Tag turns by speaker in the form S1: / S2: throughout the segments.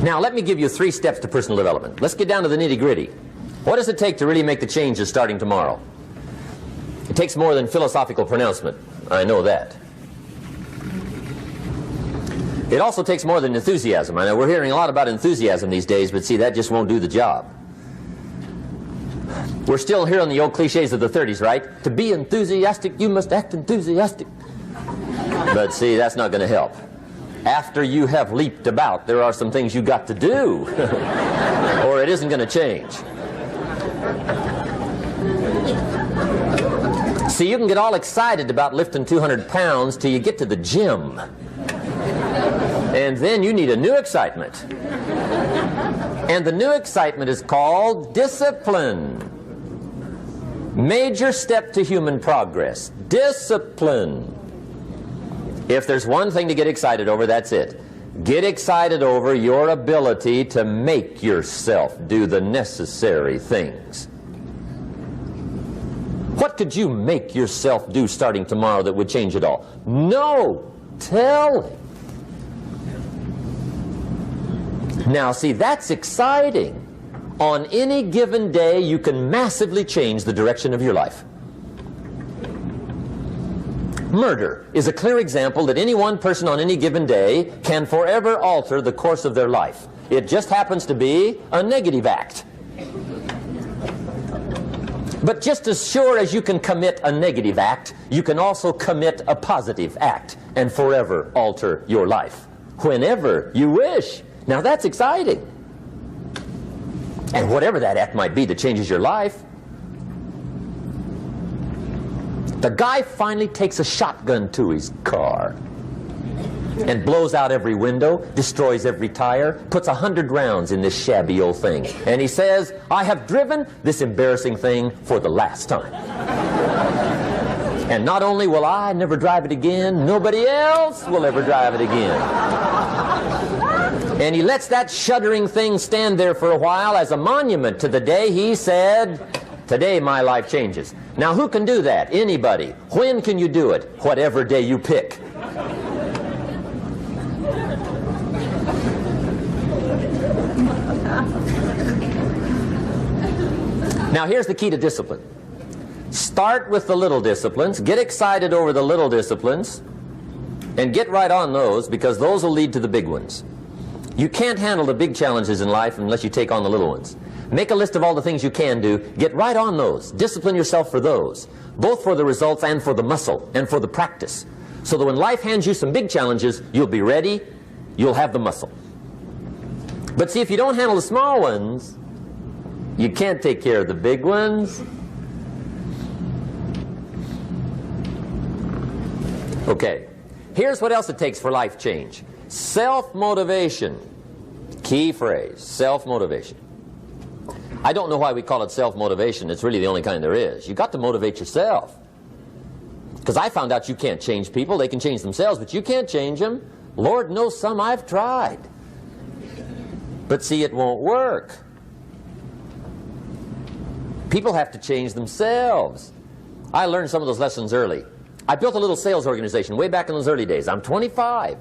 S1: Now, let me give you 3 steps to personal development. Let's get down to the nitty-gritty. What does it take to really make the changes starting tomorrow? It takes more than philosophical pronouncement. I know that. It also takes more than enthusiasm. I know we're hearing a lot about enthusiasm these days, but see, that just won't do the job. We're still hearing the old cliches of the 30s, right? To be enthusiastic, you must act enthusiastic. But see, that's not going to help. After you have leaped about, there are some things you got to do, or it isn't going to change. See, you can get all excited about lifting 200 pounds till you get to the gym. And then you need a new excitement. And the new excitement is called discipline. Major step to human progress. Discipline. If there's one thing to get excited over, that's it. Get excited over your ability to make yourself do the necessary things. What could you make yourself do starting tomorrow that would change it all? No! Tell him. Now, see, that's exciting. On any given day, you can massively change the direction of your life. Murder is a clear example that any one person on any given day can forever alter the course of their life. It just happens to be a negative act. But just as sure as you can commit a negative act, you can also commit a positive act and forever alter your life, whenever you wish. Now that's exciting. And whatever that act might be that changes your life. The guy finally takes a shotgun to his car and blows out every window, destroys every tire, puts 100 rounds in this shabby old thing. And he says, I have driven this embarrassing thing for the last time. And not only will I never drive it again, nobody else will ever drive it again. And he lets that shuddering thing stand there for a while as a monument to the day he said, today my life changes. Now who can do that? Anybody. When can you do it? Whatever day you pick. Now here's the key to discipline. Start with the little disciplines, get excited over the little disciplines, and get right on those, because those will lead to the big ones. You can't handle the big challenges in life unless you take on the little ones. Make a list of all the things you can do, get right on those, discipline yourself for those, both for the results and for the muscle and for the practice, so that when life hands you some big challenges, you'll be ready, you'll have the muscle. But see, if you don't handle the small ones, you can't take care of the big ones. Okay, here's what else it takes for life change. Self-motivation. Key phrase, self-motivation. I don't know why we call it self-motivation. It's really the only kind there is. You've got to motivate yourself. Because I found out you can't change people. They can change themselves, but you can't change them. Lord knows some I've tried. But see, it won't work. People have to change themselves. I learned some of those lessons early. I built a little sales organization way back in those early days. I'm 25.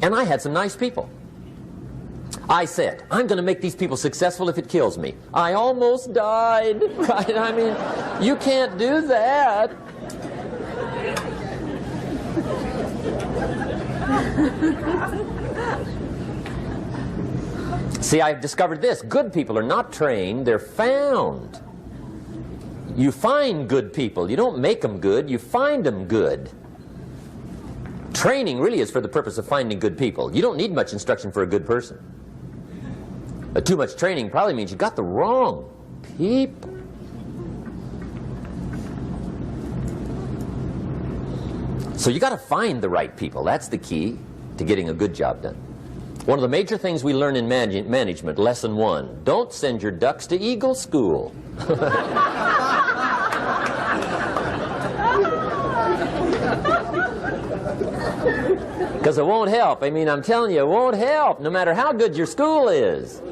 S1: And I had some nice people. I said, I'm going to make these people successful if it kills me. I almost died. Right? I mean, you can't do that. See, I've discovered this. Good people are not trained, they're found. You find good people. You don't make them good, you find them good. Training really is for the purpose of finding good people. You don't need much instruction for a good person. Too much training probably means you got the wrong people. So you got to find the right people. That's the key to getting a good job done. One of the major things we learn in management, lesson 1, don't send your ducks to Eagle School. Because it won't help. I mean, I'm telling you, it won't help, no matter how good your school is.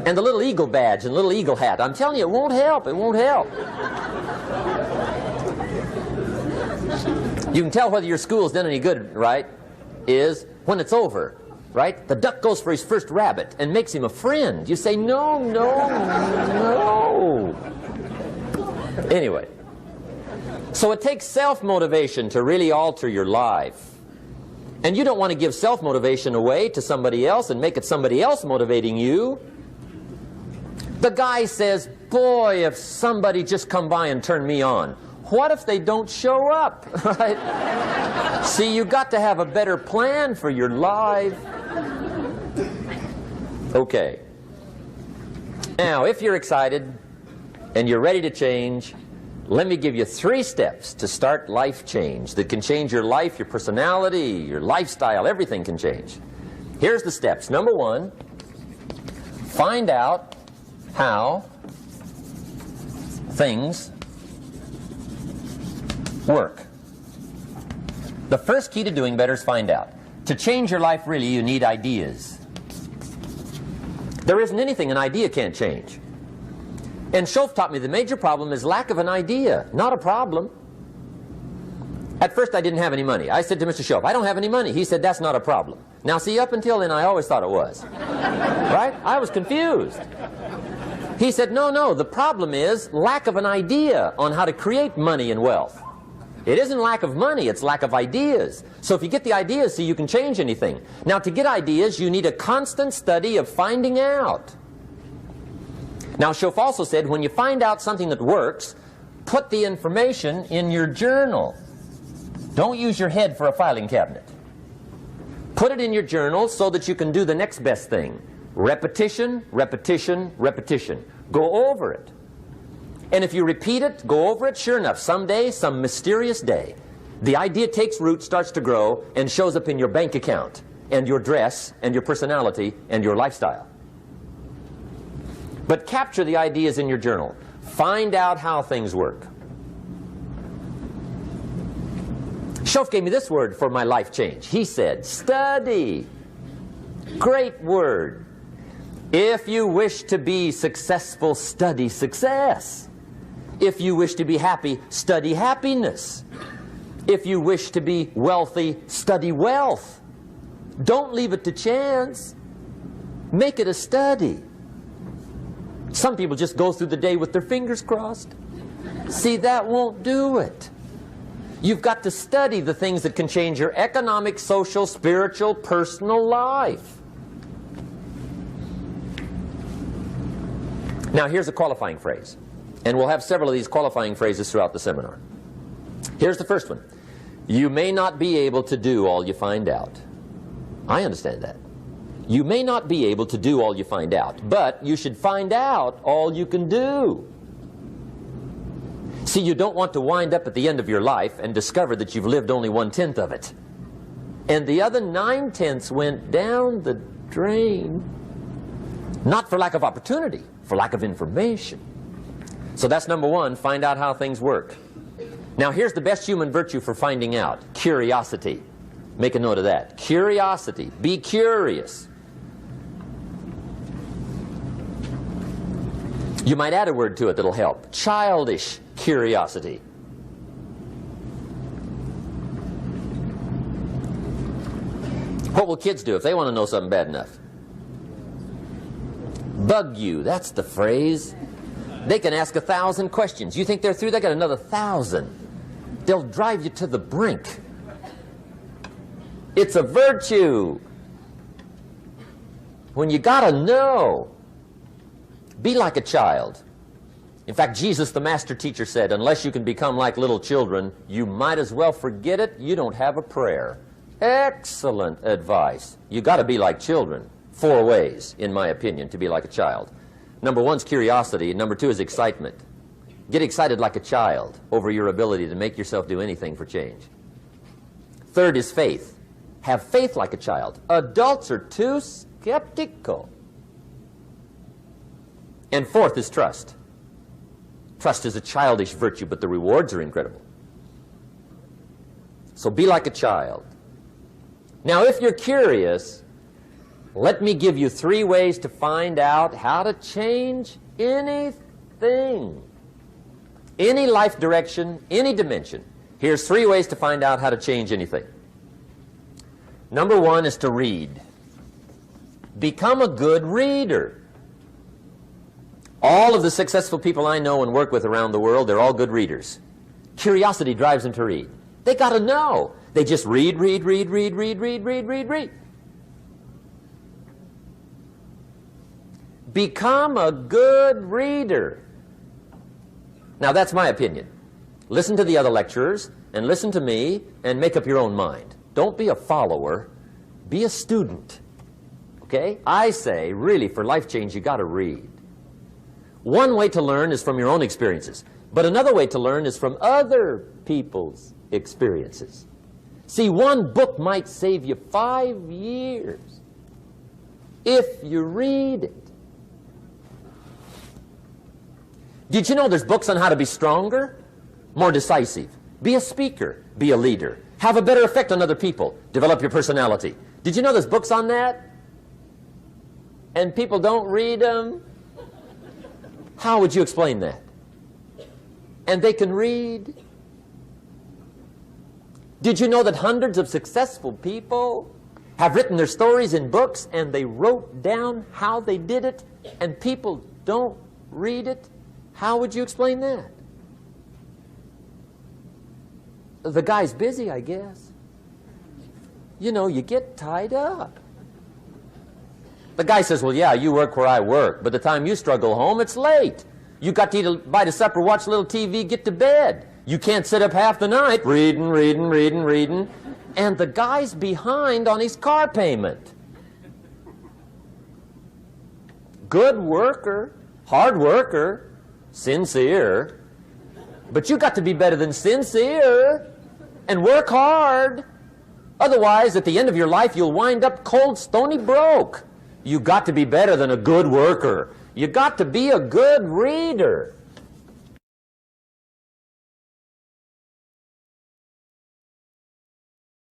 S1: And the little eagle badge and little eagle hat, I'm telling you, it won't help. It won't help. You can tell whether your school's done any good, right, is when it's over. right? The duck goes for his first rabbit and makes him a friend. You say, no, no, no. Anyway, so it takes self-motivation to really alter your life. And you don't want to give self-motivation away to somebody else and make it somebody else motivating you. The guy says, boy, if somebody just come by and turn me on. What if they don't show up? Right? See, you got to have a better plan for your life. Okay. Now, if you're excited and you're ready to change, let me give you 3 steps to start life change that can change your life, your personality, your lifestyle, everything can change. Here's the steps. Number 1, find out how things work. The first key to doing better is find out. To change your life, really, you need ideas. There isn't anything an idea can't change. And Schoaf taught me the major problem is lack of an idea, not a problem. At first I didn't have any money. I said to Mr. Schoaf, I don't have any money. He said, that's not a problem. Now see, up until then I always thought it was. Right? I was confused. He said, no, no, the problem is lack of an idea on how to create money and wealth. It isn't lack of money, it's lack of ideas. So if you get the ideas, see, you can change anything. Now to get ideas, you need a constant study of finding out. Now Schoaf also said, when you find out something that works, put the information in your journal. Don't use your head for a filing cabinet. Put it in your journal so that you can do the next best thing. Repetition, repetition, repetition. Go over it. And if you repeat it, go over it, sure enough, someday, some mysterious day, the idea takes root, starts to grow, and shows up in your bank account, and your dress, and your personality, and your lifestyle. But capture the ideas in your journal. Find out how things work. Schoaf gave me this word for my life change. He said, study. Great word. If you wish to be successful, study success. If you wish to be happy, study happiness. If you wish to be wealthy, study wealth. Don't leave it to chance. Make it a study. Some people just go through the day with their fingers crossed. See, that won't do it. You've got to study the things that can change your economic, social, spiritual, personal life. Now here's a qualifying phrase. And we'll have several of these qualifying phrases throughout the seminar. Here's the first one. You may not be able to do all you find out. I understand that. You may not be able to do all you find out, but you should find out all you can do. See, you don't want to wind up at the end of your life and discover that you've lived only 1/10 of it. And the other 9/10 went down the drain. Not for lack of opportunity, for lack of information. So that's number 1, find out how things work. Now here's the best human virtue for finding out, curiosity. Make a note of that. Curiosity. Be curious. You might add a word to it that'll help. Childish curiosity. What will kids do if they want to know something bad enough? Bug you, that's the phrase. They can ask 1,000 questions. You think they're through? They got another 1,000. They'll drive you to the brink. It's a virtue. When you gotta know, be like a child. In fact, Jesus, the master teacher, said, unless you can become like little children, you might as well forget it. You don't have a prayer. Excellent advice. You got to be like children. 4 ways, in my opinion, to be like a child. Number 1 is curiosity. Number 2 is excitement. Get excited like a child over your ability to make yourself do anything for change. 3rd is faith. Have faith like a child. Adults are too skeptical. And 4th is trust. Trust is a childish virtue, but the rewards are incredible. So be like a child. Now, if you're curious, let me give you 3 ways to find out how to change anything. Any life direction, any dimension. Here's 3 ways to find out how to change anything. Number 1 is to read. Become a good reader. All of the successful people I know and work with around the world, they're all good readers. Curiosity drives them to read. They got to know. They just read. Become a good reader. Now, that's my opinion. Listen to the other lecturers, and listen to me, and make up your own mind. Don't be a follower. Be a student. Okay? I say, really, for life change, you got to read. One way to learn is from your own experiences, but another way to learn is from other people's experiences. See, one book might save you 5 years if you read it. Did you know there's books on how to be stronger, more decisive? Be a speaker, be a leader, have a better effect on other people, develop your personality. Did you know there's books on that? And people don't read them? How would you explain that? And they can read? Did you know that hundreds of successful people have written their stories in books and they wrote down how they did it and people don't read it? How would you explain that? The guy's busy, I guess. You know, you get tied up. The guy says, well, yeah, you work where I work, but the time you struggle home, it's late. You got to eat a bite of supper, watch a little TV, get to bed. You can't sit up half the night reading. And the guy's behind on his car payment. Good worker, hard worker, sincere. But you got to be better than sincere and work hard. Otherwise, at the end of your life, you'll wind up cold, stony broke. You got to be better than a good worker. You got to be a good reader.